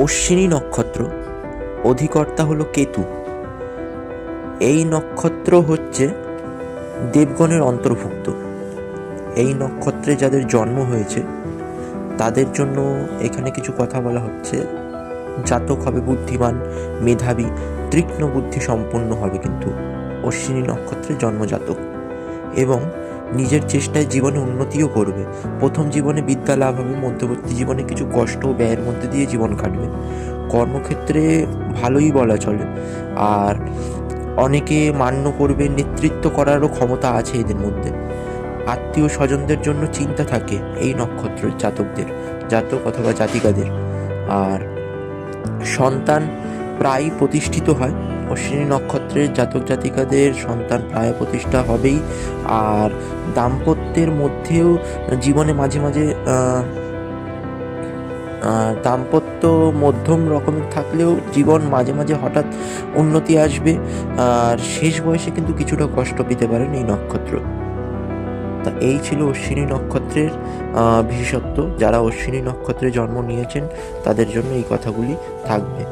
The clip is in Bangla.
অশ্বিনী নক্ষত্র, অধিকর্তা হলো কেতু। এই নক্ষত্র হচ্ছে দেবগণের অন্তর্ভুক্ত। এই নক্ষত্রে যাদের জন্ম হয়েছে তাদের জন্য এখানে কিছু কথা বলা হচ্ছে। জাতক হবে বুদ্ধিমান, মেধাবী, তীক্ষ্ণ বুদ্ধি সম্পন্ন হবে কিন্তু অশ্বিনী নক্ষত্রে জন্মজাতক, এবং নিজের চেষ্টায় জীবনে উন্নতিও করবে। প্রথম জীবনে বিদ্যা লাভ হবে, মধ্যবর্তী জীবনে কিছু কষ্ট ও ব্যয়ের মধ্যে দিয়ে জীবন কাটবে। কর্মক্ষেত্রে ভালোই বলা চলে, আর অনেকে মান্য করবে, নেতৃত্ব করারও ক্ষমতা আছে এদের মধ্যে। আত্মীয় স্বজনদের জন্য চিন্তা থাকে এই নক্ষত্রের জাতক অথবা জাতিকাদের। আর সন্তান প্রায় প্রতিষ্ঠিত হয়। অশ্বিনী নক্ষত্রের জাতক জাতিকাদের সন্তান প্রায় প্রতিষ্ঠা হবেই। আর দাম্পত্যের মধ্যেও জীবনে মাঝে মাঝে দাম্পত্য মধ্যম রকমের থাকলেও জীবন মাঝে মাঝে হঠাৎ উন্নতি আসবে। আর শেষ বয়সে কিন্তু কিছুটা কষ্ট পেতে পারেন এই নক্ষত্র। তা এই ছিল অশ্বিনী নক্ষত্রের বিশেষত্ব। যারা অশ্বিনী নক্ষত্রে জন্ম নিয়েছেন তাদের জন্য এই কথাগুলি থাকবে।